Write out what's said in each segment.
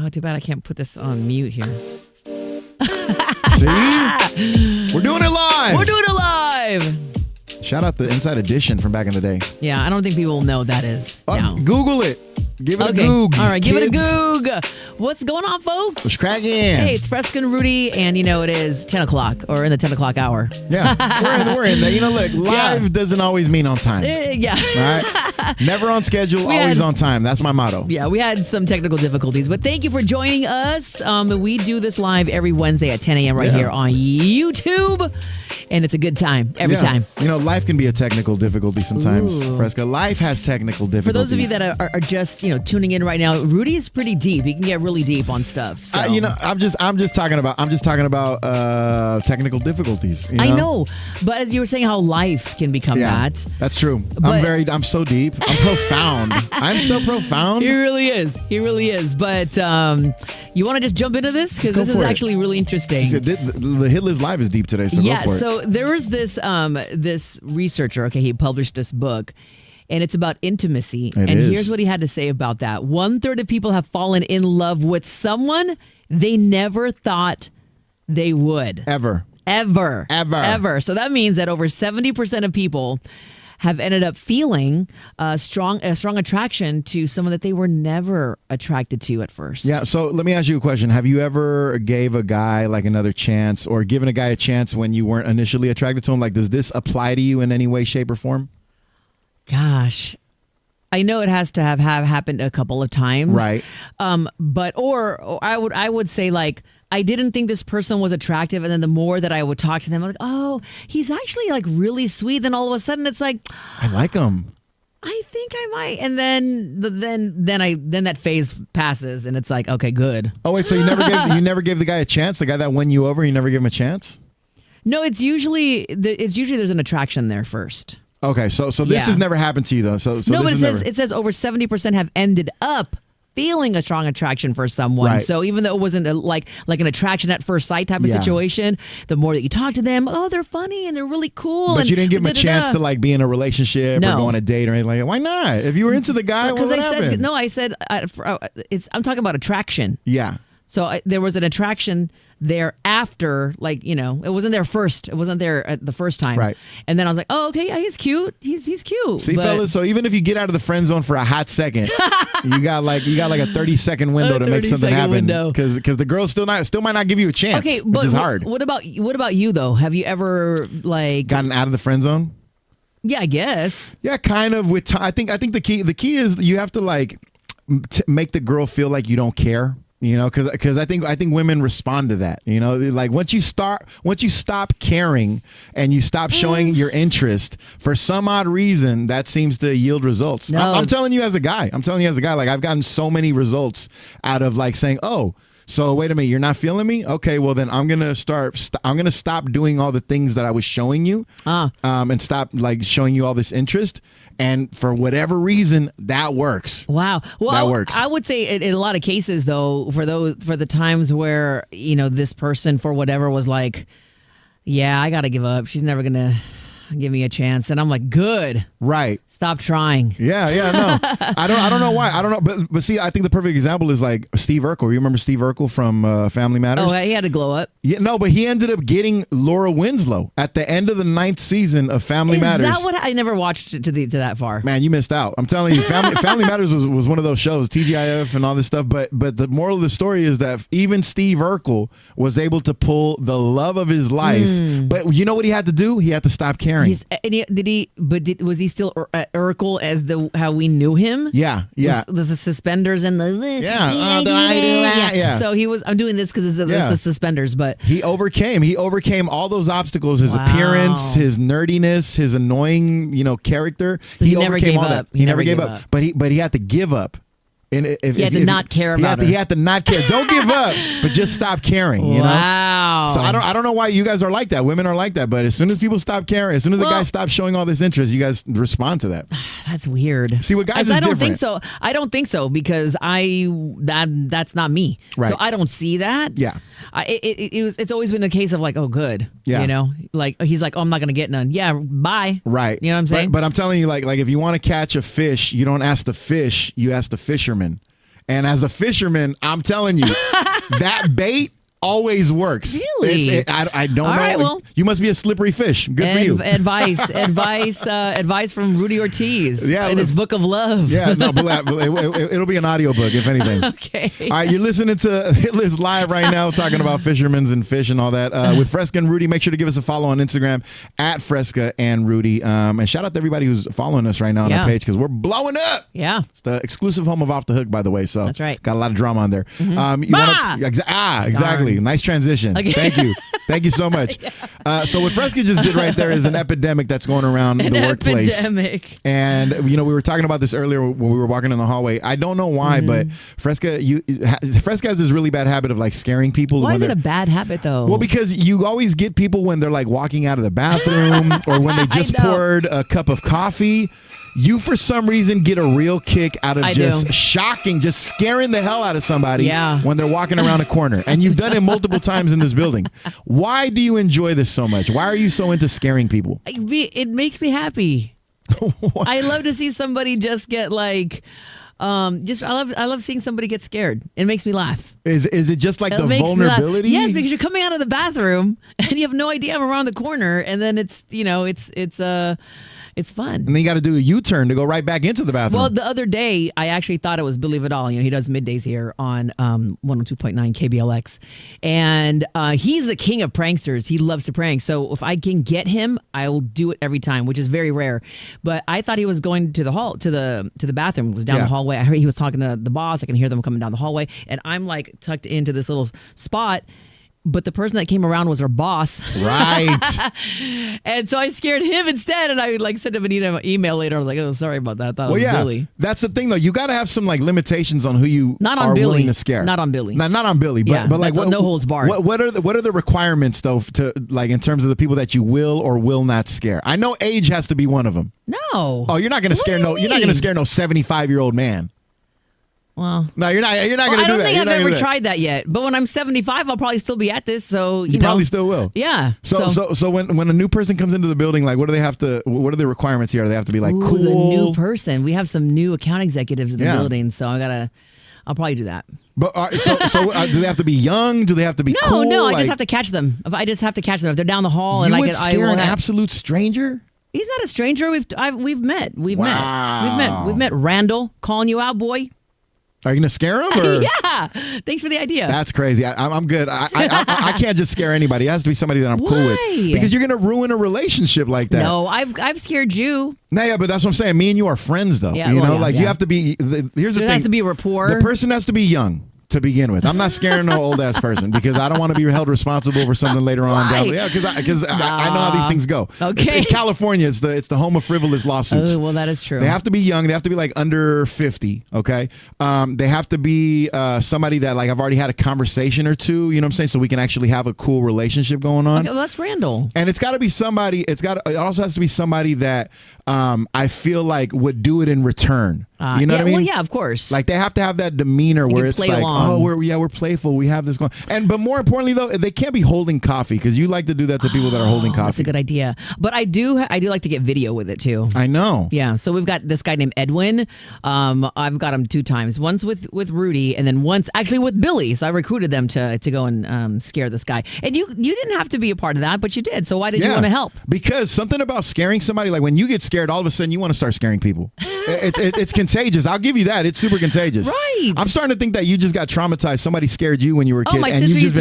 Oh, too bad I can't put this on mute here. See? We're doing it live. We're doing it live. Shout out the Inside Edition from back in the day. Yeah, I don't think people know what that is now. Google it. Give it a Okay. goog. All right, give it a kids. goog. What's going on, folks? What's cracking? Hey, it's Freska and Rudy, and you know it is 10 o'clock or in the 10 o'clock hour. Yeah, we're in there. You know, look, live doesn't always mean on time. Yeah. All right? Never on schedule, always on time. That's my motto. Yeah, we had some technical difficulties, but thank you for joining us. We do this live every Wednesday at 10 a.m. right here on YouTube, and it's a good time every time. You know, life can be a technical difficulty sometimes, Ooh. Freska. Life has technical difficulties. For those of you that are just tuning in right now, Rudy is pretty deep. He can get really deep on stuff. So. I'm just talking about technical difficulties. I know, but as you were saying, how life can become that. That's true. But- I'm so deep. I'm profound. I'm so profound. He really is. He really is. But you want to just jump into this? Because this is actually really interesting. The Hit List Live is deep today, so go for it. So there was this researcher, okay, he published this book, and it's about intimacy. Here's what he had to say about that. 1/3 of people have fallen in love with someone they never thought they would. Ever. So that means that over 70% of people have ended up feeling a strong attraction to someone that they were never attracted to at first. Yeah, so let me ask you a question. Have you ever gave a guy like another chance or given a guy a chance when you weren't initially attracted to him? Like, does this apply to you in any way, shape, or form? Gosh, I know it has to have happened a couple of times. Right. But I would say, like, I didn't think this person was attractive, and then the more that I would talk to them, I'm like, oh, he's actually like really sweet. Then all of a sudden, it's like, I like him. I think I might, and then that phase passes, and it's like, okay, good. Oh wait, so you never gave the guy a chance? The guy that won you over, you never gave him a chance? No, it's usually there's an attraction there first. Okay, so this has never happened to you though. So no, but this it says over 70% have ended up feeling a strong attraction for someone. Right. So even though it wasn't like an attraction at first sight type of situation, the more that you talk to them, oh, they're funny and they're really cool. But you didn't give them a chance to like be in a relationship or go on a date or anything like that. Why not? If you were into the guy, what happened? I said I'm talking about attraction. Yeah. So there was an attraction there after, like, it wasn't there first. It wasn't there at the first time. Right. And then I was like, oh, okay, yeah, he's cute. He's cute. See, fellas, so even if you get out of the friend zone for a hot second, you got like a 30-second window to make something happen. Because the girl still might not give you a chance. Okay, but which is hard. What about you though? Have you ever gotten out of the friend zone? Yeah, I guess. Yeah, kind of. With time, I think the key is you have to make the girl feel like you don't care. Because I think women respond to that. Like once you stop caring and you stop showing your interest for some odd reason, that seems to yield results. No. I'm telling you as a guy. Like I've gotten so many results out of like saying, oh, so wait a minute, you're not feeling me? Okay, well then I'm gonna stop doing all the things that I was showing you, and stop like showing you all this interest. And for whatever reason, that works. Wow. Well, that works. I would say in a lot of cases, though, for the times where this person for whatever was like, yeah, I gotta give up. She's never gonna give me a chance, and I'm like, good. Right. Stop trying. Yeah, no. I don't know why. I don't know. But see, I think the perfect example is like Steve Urkel. You remember Steve Urkel from Family Matters? Oh, he had to glow up. Yeah, no, but he ended up getting Laura Winslow at the end of the 9th season of Family Matters. Is that what I never watched it to that far? Man, you missed out. I'm telling you, Family Matters was one of those shows, TGIF and all this stuff. But the moral of the story is that even Steve Urkel was able to pull the love of his life. But you know what he had to do? He had to stop caring. Was he still Urkel as how we knew him? Yeah. The suspenders and the So he was. I'm doing this because it's the suspenders, but he overcame all those obstacles. His appearance, his nerdiness, his annoying character. So he never overcame gave all up. That. He never gave up. But he had to give up. And he had to not care about her. He had to not care. Don't give up, but just stop caring. You know. So I don't know why you guys are like that. Women are like that. But as soon as people stop caring, as soon as the guy stops showing all this interest, you guys respond to that. That's weird. See, what guys is I don't different. think so. I don't think so because that's not me. Right. So I don't see that. Yeah. It's always been a case of like, oh, good. Yeah. Like he's like, oh, I'm not gonna get none. Yeah, bye. Right. You know what I'm saying? But I'm telling you, like if you want to catch a fish, you don't ask the fish, you ask the fisherman. And as a fisherman, I'm telling you, that bait always works. Really? I don't know. Right, well, you must be a slippery fish. Good for you. Advice from Rudy Ortiz in his book of love. Yeah, no, it'll be an audiobook, if anything. Okay. All right, you're listening to Hit List Live right now, talking about fishermen and fish and all that. With Freska and Rudy, make sure to give us a follow on Instagram at Freska and Rudy. And shout out to everybody who's following us right now on our page because we're blowing up. Yeah. It's the exclusive home of Off the Hook, by the way. So that's right. Got a lot of drama on there. Mm-hmm. Exactly. Darn. Nice transition. Okay. Thank you. Thank you so much. So what Freska just did right there is an epidemic that's going around the workplace. Epidemic. And we were talking about this earlier when we were walking in the hallway. I don't know why, but Freska has this really bad habit of like scaring people. Why is it a bad habit though? Well, because you always get people when they're like walking out of the bathroom or when they just poured a cup of coffee. You, for some reason, get a real kick out of just scaring the hell out of somebody when they're walking around a corner. And you've done it multiple times in this building. Why do you enjoy this so much? Why are you so into scaring people? It makes me happy. I love to see somebody just get like... I love seeing somebody get scared. It makes me laugh. Is it just like the vulnerability? Yes, because you're coming out of the bathroom and you have no idea I'm around the corner, and then it's fun. And then you got to do a U-turn to go right back into the bathroom. Well, the other day, I actually thought it was Believe It All. He does middays here on 102.9 KBLX. And he's the king of pranksters. He loves to prank. So if I can get him, I will do it every time, which is very rare. But I thought he was going to the bathroom. It was down the hallway. I heard he was talking to the boss. I can hear them coming down the hallway. And I'm like tucked into this little spot. But the person that came around was our boss. Right. And so I scared him instead. And I sent him an email later. I was like, oh, sorry about that. I thought it was Billy. That's the thing, though. You got to have some limitations on who you are willing to scare. Not on Billy. Not on Billy. But no holds barred. What are the requirements, though, to in terms of the people that you will or will not scare? I know age has to be one of them. No. Oh, you're not going to scare you're not going to scare no 75-year-old man. Well, no, you're not going to do that. I don't think I've ever tried that yet. But when I'm 75, I'll probably still be at this. So you probably still will. Yeah. So when a new person comes into the building, what do they have to? What are the requirements here? Do they have to be cool? The new person. We have some new account executives in the building, so I'll probably do that. But do they have to be young? Do they have to be cool? No. I just have to catch them. If they're down the hall and scare an absolute stranger. He's not a stranger. We've met. We've met. Randall, calling you out, boy. Are you going to scare him? Or? Yeah. Thanks for the idea. That's crazy. I'm good. I can't just scare anybody. It has to be somebody that I'm cool with. Because you're going to ruin a relationship like that. No, I've scared you. No, yeah, but that's what I'm saying. Me and you are friends, though. Yeah, you have to be. Here's the thing. There has to be a rapport. The person has to be young to begin with. I'm not scaring no old ass person because I don't want to be held responsible for something later on. Right. Yeah, because I know how these things go. Okay. It's California. It's the home of frivolous lawsuits. Oh, well, that is true. They have to be young. They have to be under 50. Okay. They have to be somebody that I've already had a conversation or two. You know what I'm saying? So we can actually have a cool relationship going on. Okay, well, that's Randall. And it's got to be somebody. It also has to be somebody that I feel would do it in return. You know what I mean? Well, yeah, of course. They have to have that demeanor where it's we're playful. We have this going. But more importantly, though, they can't be holding coffee because you like to do that to people that are holding coffee. That's a good idea. But I do like to get video with it too. I know. Yeah. So we've got this guy named Edwin. I've got him 2 times. Once with Rudy, and then once actually with Billy. So I recruited them to go and scare this guy. And you didn't have to be a part of that, but you did. So why did you want to help? Because something about scaring somebody, when you get scared, all of a sudden you want to start scaring people. It's contagious. I'll give you that. It's super contagious. Right. I'm starting to think that you just got traumatized. Somebody scared you when you were a kid. Oh, my sister used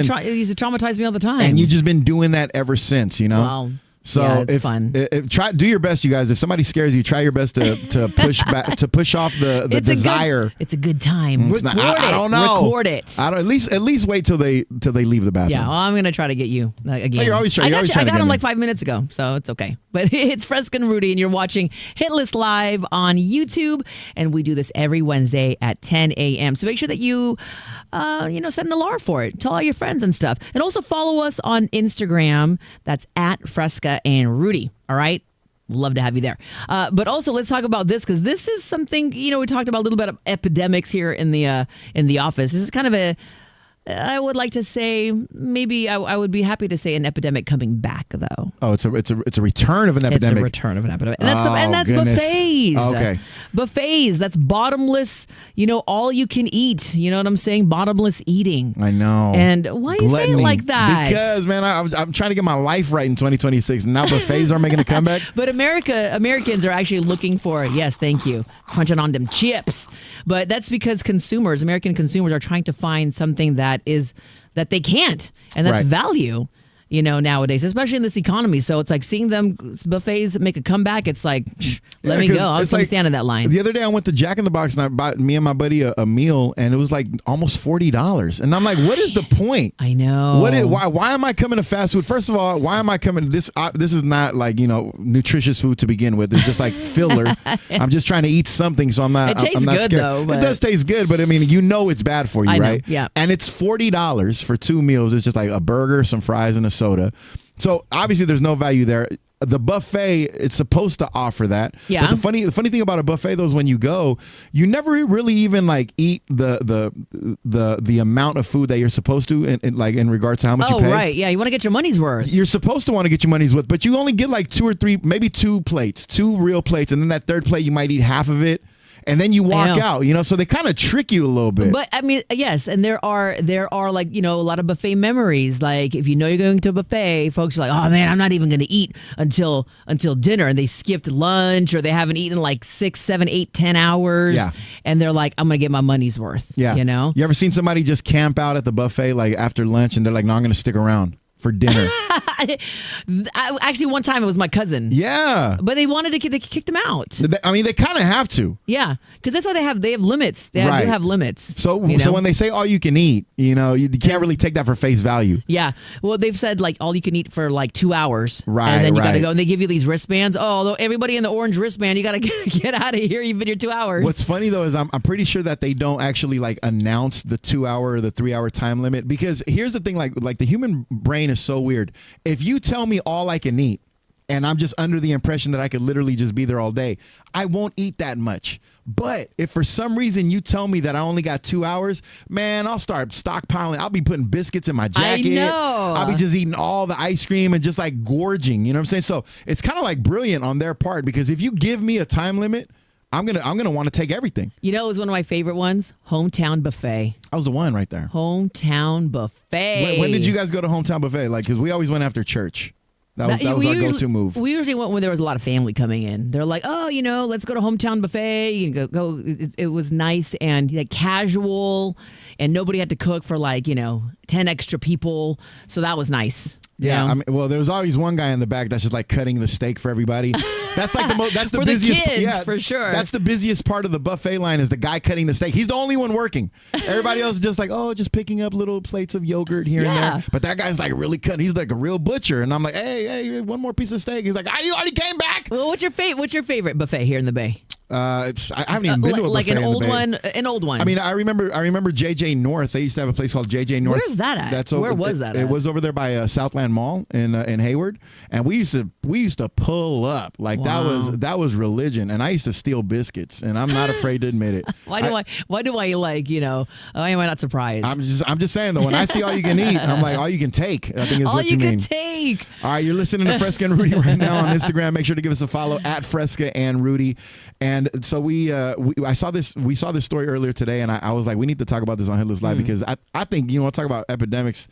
to traumatize me all the time. And you've just been doing that ever since, Wow. So it's fun. Do your best, you guys. If somebody scares you, try your best to push back, to push off the desire. It's a good time. I don't know. Record it. At least wait till they leave the bathroom. Yeah, well, I'm gonna try to get you again. Oh, you're always trying. I got him 5 minutes ago, so it's okay. But it's Freska and Rudy, and you're watching Hit List Live on YouTube, and we do this every Wednesday at 10 a.m. So make sure that you set an alarm for it. Tell all your friends and stuff, and also follow us on Instagram. That's at Freska and Rudy. All right. Love to have you there. But also let's talk about this because this is something, we talked about a little bit of epidemics here in the office. This is kind of I would like to say maybe I would be happy to say an epidemic coming back though. Oh, it's a return of an epidemic. It's a return of an epidemic, and that's goodness. buffets. Okay, buffets. That's bottomless. All you can eat. You know what I'm saying? Bottomless eating. I know. And why you say it like that? Because man, I'm trying to get my life right in 2026, and now buffets are making a comeback. But Americans are actually looking for thank you, crunching on them chips. But that's because American consumers are trying to find something that they can't, and that's value. Nowadays, especially in this economy. So it's like seeing them buffets make a comeback. It's like, let me go. I was stand in that line. The other day I went to Jack in the Box and I bought me and my buddy a meal, and it was like almost $40. And I'm like, what is the point? I know. Why am I coming to fast food? First of all, why am I coming to this? This is not like, nutritious food to begin with. It's just like filler. I'm just trying to eat something, so I'm not. It tastes I'm not good scared. though. But it does taste good, but I mean, it's bad for you, right? Yeah. And it's $40 for 2 meals. It's just like a burger, some fries, and a soda. So obviously there's no value there. The buffet, it's supposed to offer that. Yeah. But the funny thing about a buffet though is when you go, you never really even like eat the amount of food that you're supposed to in regards to how much you pay. Oh, right. Yeah, you want to get your money's worth. You're supposed to want to get your money's worth, but you only get like 2 or 3, maybe 2 plates, 2 real plates, and then that third plate you might eat half of it. And then you walk out, so they kind of trick you a little bit. But I mean, yes, and there are like, a lot of buffet memories. Like if you're going to a buffet, folks are like, oh man, I'm not even going to eat until dinner, and they skipped lunch or they haven't eaten like 6, 7, 8, 10 hours. Yeah. And they're like, I'm going to get my money's worth. Yeah. You ever seen somebody just camp out at the buffet like after lunch and they're like, no, I'm going to stick around for dinner? Actually, one time it was my cousin. Yeah, but they kicked him out. I mean, they kind of have to. Yeah, because that's why they have limits. They do have limits. So when they say all you can eat, you can't really take that for face value. Yeah, well, they've said like all you can eat for like 2 hours, right? And then you got to go, and they give you these wristbands. Oh, everybody in the orange wristband, you got to get out of here. You've been here 2 hours. What's funny though is I'm pretty sure that they don't actually like announce the 2 hour or the 3 hour time limit, because here's the thing, like the human brain is so weird. If you tell me all I can eat, and I'm just under the impression that I could literally just be there all day, I won't eat that much. But if for some reason you tell me that I only got 2 hours, man, I'll start stockpiling. I'll be putting biscuits in my jacket. I know. I'll be just eating all the ice cream and just like gorging. You know what I'm saying? So it's kind of like brilliant on their part, because if you give me a time limit, I'm gonna want to take everything. It was one of my favorite ones. Hometown Buffet. I was the one right there. Hometown Buffet. When did you guys go to Hometown Buffet? Like, because we always went after church. That was our go-to move. We usually went when there was a lot of family coming in. They're like, oh, let's go to Hometown Buffet. You can go. It was nice and like casual, and nobody had to cook for 10 extra people. So that was nice. Yeah, I mean, well, there was always one guy in the back that's just like cutting the steak for everybody. That's like that's the for busiest. The kids, for sure. That's the busiest part of the buffet line, is the guy cutting the steak. He's the only one working. Everybody else is just like, just picking up little plates of yogurt here and there. But that guy's like really cutting. He's like a real butcher, and I'm like, hey, one more piece of steak. He's like, you already came back. Well, what's your favorite buffet here in the Bay? I haven't even been to a buffet like an old one. I mean, I remember JJ North. They used to have a place called JJ North. Where's that at? Where was that? It was over there by Southland Mall in Hayward, and we used to pull up like that was religion, and I used to steal biscuits, and I'm not afraid to admit it. Why do I why am I not surprised? I'm just saying though, when I see all you can eat, I'm like, all you can take, I think is what you mean. All you can take. All right, you're listening to Freska and Rudy right now on Instagram. Make sure to give us a follow at Freska and Rudy. And so we saw this story earlier today, and I was like, we need to talk about this on Headless Live, because I think, talk about epidemics.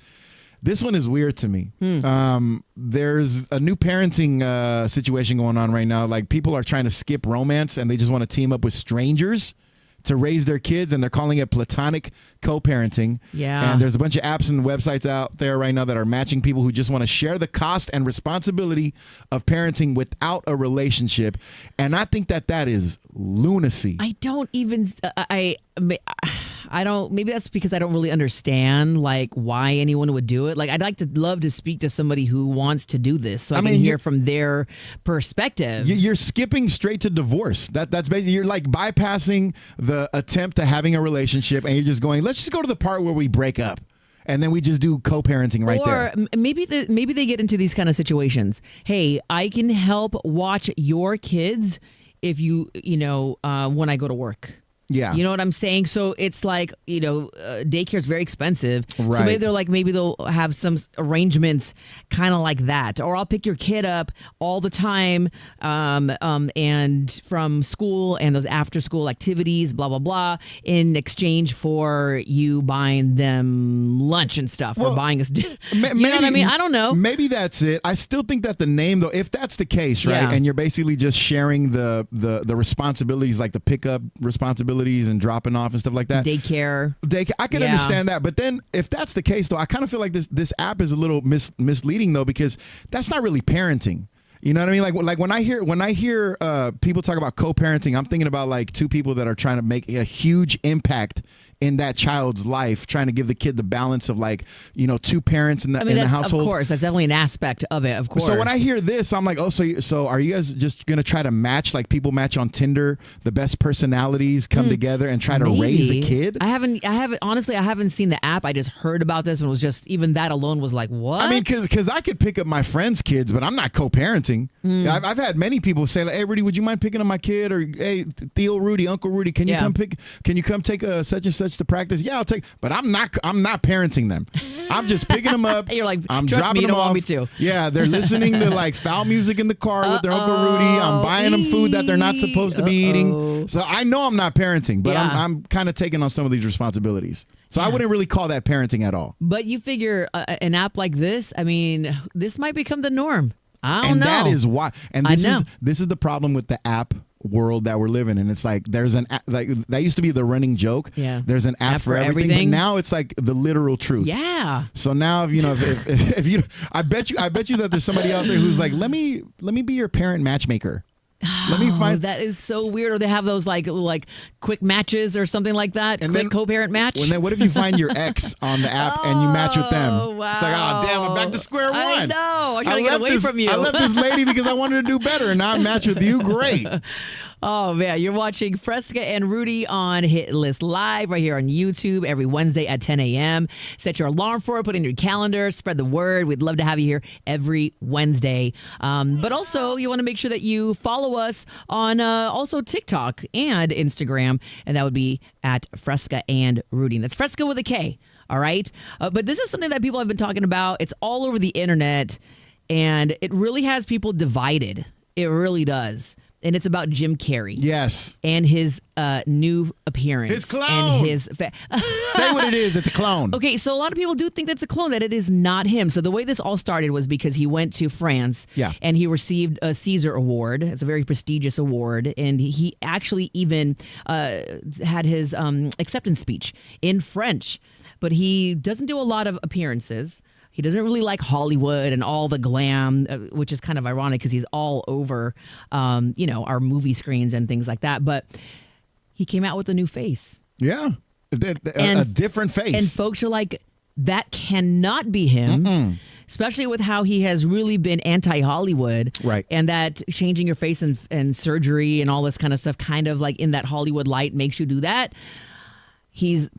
This one is weird to me. There's a new parenting situation going on right now. Like, people are trying to skip romance, and they just want to team up with strangers to raise their kids, and they're calling it platonic co-parenting. Yeah. And there's a bunch of apps and websites out there right now that are matching people who just want to share the cost and responsibility of parenting without a relationship. And I think that is lunacy. I don't even I don't, maybe that's because I don't really understand like why anyone would do it. Like, I'd love to speak to somebody who wants to do this, so I can hear from their perspective. You're skipping straight to divorce. That's basically, you're like bypassing the attempt to having a relationship, and you're just going, let's just go to the part where we break up, and then we just do co-parenting right there. Or maybe they get into these kind of situations. Hey, I can help watch your kids if when I go to work. Yeah. You know what I'm saying? So it's like, daycare is very expensive. Right. So maybe they'll have some arrangements kind of like that. Or I'll pick your kid up all the time and from school and those after school activities, blah, blah, blah, in exchange for you buying them lunch and stuff or buying us dinner. You know what I mean? I don't know. Maybe that's it. I still think that the name, though, if that's the case, right, and you're basically just sharing the responsibilities, like the pickup responsibilities and dropping off and stuff like that. Daycare. I can understand that. But then if that's the case, though, I kind of feel like this app is a little misleading, though, because that's not really parenting. You know what I mean? Like when I hear people talk about co-parenting, I'm thinking about like two people that are trying to make a huge impact in that child's life, trying to give the kid the balance of two parents in the household. Of course, that's definitely an aspect of it. Of course. So when I hear this, I'm like, so are you guys just gonna try to match like people match on Tinder? The best personalities come together and try to raise a kid. I haven't seen the app. I just heard about this and was just even that alone was like, what? I mean, because I could pick up my friends' kids, but I'm not co-parenting. I've had many people say, like, hey, Rudy, would you mind picking up my kid? Or hey, Theo Rudy, Uncle Rudy, can you come take such and such to practice? Yeah, I'll take. But I'm not parenting them. I'm just picking them up. You're like, I'm trust dropping me, you them don't off. want me to. Yeah, they're listening to like foul music in the car with their Uncle Rudy. I'm buying them food that they're not supposed to be eating. So I know I'm not parenting, but I'm kind of taking on some of these responsibilities. So I wouldn't really call that parenting at all. But you figure an app like this, I mean, this might become the norm. I don't know. And that is why. And this is the problem with the app world that we're living in. It's like there's an app, like that used to be the running joke. Yeah. There's an app for everything, but now it's like the literal truth. Yeah. So now if you I bet you that there's somebody out there who's like, let me be your parent matchmaker. Let me find that is so weird. Or they have those like quick matches or something like that. And quick co-parent match. And then what if you find your ex on the app and you match with them? Wow. It's like, oh damn, I'm back to square one. I know. I gotta get away from you. I left this lady because I wanted to do better, and now I match with you. Great. Oh, man. You're watching Freska and Rudy on Hit List Live right here on YouTube every Wednesday at 10 a.m. Set your alarm for it. Put it in your calendar. Spread the word. We'd love to have you here every Wednesday. But also, you want to make sure that you follow us on also TikTok and Instagram. And that would be at Freska and Rudy. And that's Freska with a K. All right. But this is something that people have been talking about. It's all over the internet. And it really has people divided. It really does. And it's about Jim Carrey. Yes. And his new appearance. His clone. And his Say what it is. It's a clone. Okay, so a lot of people do think that's a clone, that it is not him. So the way this all started was because he went to France. Yeah. And he received a Caesar Award. It's a very prestigious award. And he actually even had his acceptance speech in French. But he doesn't do a lot of appearances. He doesn't really like Hollywood and all the glam, which is kind of ironic because he's all over, our movie screens and things like that. But he came out with a new face. Yeah, a different face. And folks are like, that cannot be him, especially with how he has really been anti-Hollywood. Right. And that changing your face and surgery and all this kind of stuff kind of like in that Hollywood light makes you do that.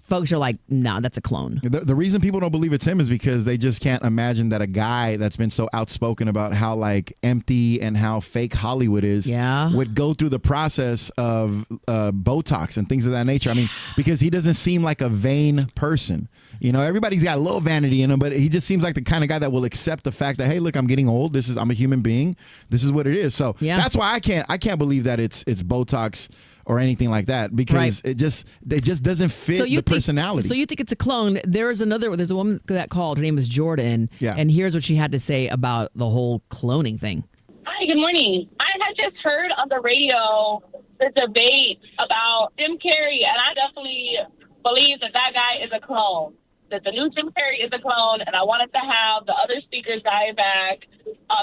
Folks are like, nah, that's a clone. The reason people don't believe it's him is because they just can't imagine that a guy that's been so outspoken about how like empty and how fake Hollywood is would go through the process of Botox and things of that nature. I mean, because he doesn't seem like a vain person. You know, everybody's got a little vanity in him, but he just seems like the kind of guy that will accept the fact that, hey, look, I'm getting old. I'm a human being. This is what it is. So that's why I can't believe that it's Botox or anything like that, because it just doesn't fit the personality. So you think it's a clone. There's a woman that called. Her name is Jordan. Yeah. And here's what she had to say about the whole cloning thing. Hi, good morning. I had just heard on the radio the debate about Jim Carrey, and I definitely believe that guy is a clone, that the new Jim Carrey is a clone, and I wanted to have the other speaker's guy back.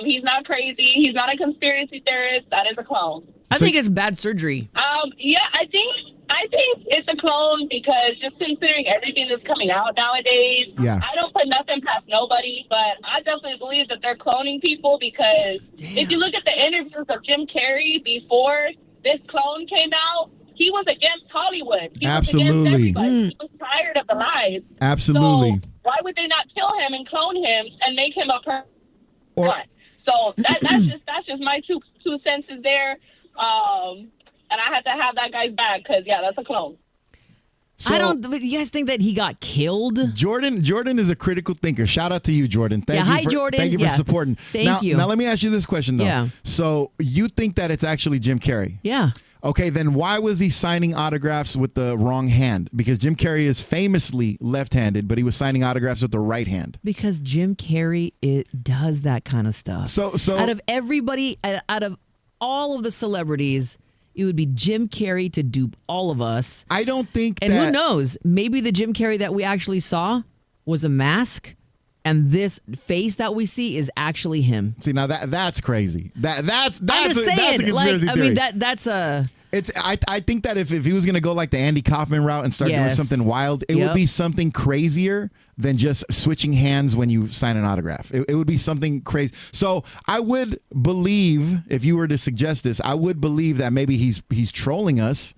He's not crazy. He's not a conspiracy theorist. That is a clone. I think it's bad surgery. Yeah, I think it's a clone because just considering everything that's coming out nowadays, I don't put nothing past nobody, but I definitely believe that they're cloning people because if you look at the interviews of Jim Carrey before this clone came out, he was against Hollywood. He was against everybody. He was tired of the lies. Absolutely. So why would they not kill him and clone him and make him a person? So that's just my two senses there. and I had to have that guy's back because, yeah, that's a clone. So, you guys think that he got killed? Jordan is a critical thinker. Shout out to you, Jordan. Jordan. Thank you for supporting. Thank you. Now, let me ask you this question, though. Yeah. So you think that it's actually Jim Carrey? Yeah. Okay, then why was he signing autographs with the wrong hand? Because Jim Carrey is famously left-handed, but he was signing autographs with the right hand. Because Jim Carrey does that kind of stuff. So out of everybody, out of all of the celebrities, it would be Jim Carrey to dupe all of us. I don't think and who knows? Maybe the Jim Carrey that we actually saw was a mask. And this face that we see is actually him. See, now that's crazy. That's I'm just saying, that's a conspiracy theory. I mean, that's a. I think that if he was going to go like the Andy Kaufman route and start doing something wild, it would be something crazier than just switching hands when you sign an autograph. It would be something crazy. So I would believe, if you were to suggest this, I would believe that maybe he's trolling us.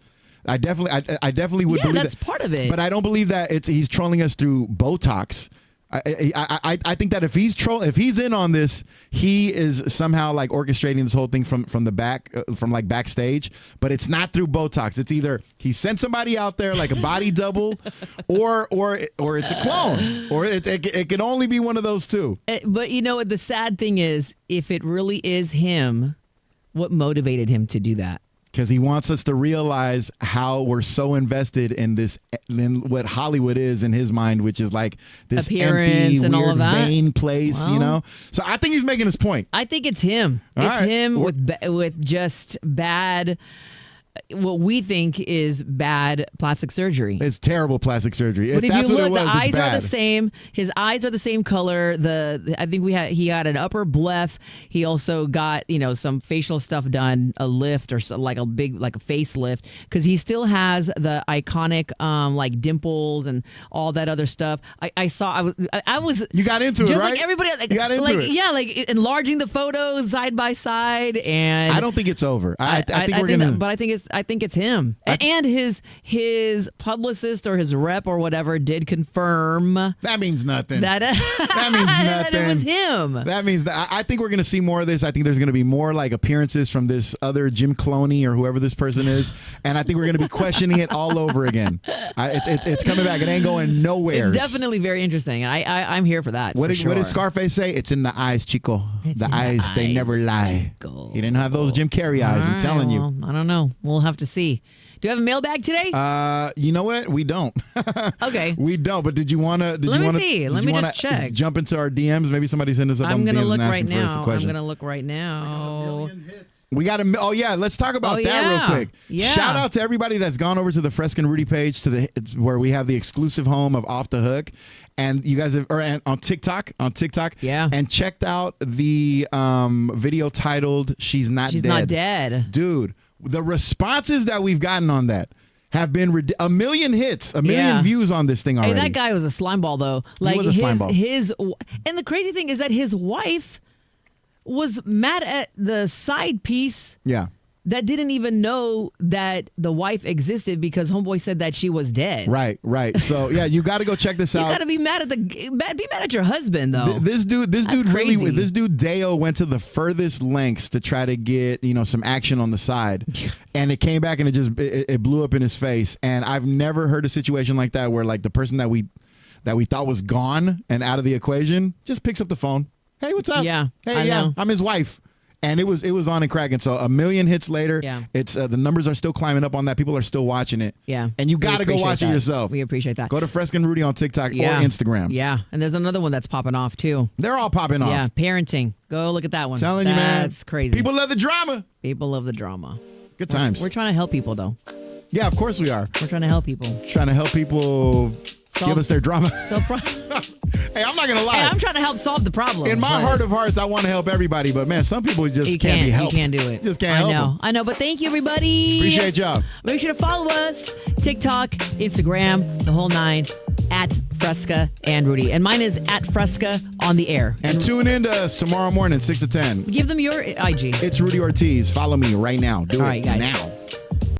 I definitely would believe that's part of it. But I don't believe that he's trolling us through Botox. I think that if he's in on this, he is somehow like orchestrating this whole thing from the back, from like backstage. But it's not through Botox. It's either he sent somebody out there like a body double, or it's a clone, or it can only be one of those two. But you know what? The sad thing is, if it really is him, what motivated him to do that? Because he wants us to realize how we're so invested in what Hollywood is in his mind, which is like this appearance empty, and weird, all of that. vain place, well, you know? So I think he's making his point. I think it's him. Him with just bad, what we think is bad plastic surgery. It's terrible plastic surgery. But if that's you what look, it was, the eyes it's bad. are the same. His eyes are the same color. I think he got an upper bleph. He also got some facial stuff done, a lift or so, like a facelift, because he still has the iconic like dimples and all that other stuff. I was. You got into it, just right? like everybody else. You got into it. Yeah, like enlarging the photos side by side, and I don't think it's over. I think it's him. And his publicist or his rep or whatever did confirm. That means nothing. That means nothing. That it was him. That means that I think we're going to see more of this. I think there's going to be more like appearances from this other Jim Cloney or whoever this person is, and I think we're going to be questioning it all over again. It's coming back. It ain't going nowhere. It's definitely very interesting. I'm here for that. What did Scarface say? It's in the eyes, Chico. The eyes, they never lie. Chico. He didn't have those Jim Carrey eyes. I'm telling you. I don't know. We'll have to see. Do you have a mailbag today? You know what? We don't. Okay. We don't. But did you want to? Let me see. Let me just check. Jump into our DMs. Maybe somebody send us up on the DMs and asking for us a question. I'm gonna look right now. We got a. Oh yeah, let's talk about that real quick. Yeah. Shout out to everybody that's gone over to the Freska and Rudy page where we have the exclusive home of Off the Hook, and you guys have on TikTok. Yeah. And checked out the video titled "She's Not Dead." Dude. The responses that we've gotten on that have been 1 million hits, 1 million views on this thing already. Hey, that guy was a slimeball, though. Like, he was a slimeball. And the crazy thing is that his wife was mad at the side piece. Yeah. That didn't even know that the wife existed because homeboy said that she was dead. Right. So yeah, you got to go check this out. You got to be mad at your husband though. This dude Deo went to the furthest lengths to try to get some action on the side, and it came back and it blew up in his face. And I've never heard a situation like that where like the person that we thought was gone and out of the equation just picks up the phone. Hey, what's up? Yeah. Hey, I'm his wife. And it was on and cracking. So 1 million hits later, it's the numbers are still climbing up on that. People are still watching it. Yeah. And you got to go watch it yourself. We appreciate that. Go to Freska and Rudy on TikTok or Instagram. Yeah. And there's another one that's popping off too. They're all popping off. Yeah. Parenting. Go look at that one. Telling you, man. That's crazy. People love the drama. People love the drama. Good times. We're trying to help people though. Yeah, of course we are. We're trying to help people. Trying to help people give us their drama. Hey, I'm not going to lie. Hey, I'm trying to help solve the problem. In my heart of hearts, I want to help everybody. But, man, some people just can't be helped. You can't do it. Just can't help them. I know. But thank you, everybody. Appreciate y'all. Make sure to follow us. TikTok, Instagram, the whole 9, at Freska and Rudy. And mine is at Freska on the air. And tune in to us tomorrow morning, 6 to 10. Give them your IG. It's Rudy Ortiz. Follow me right now. Do it guys. now.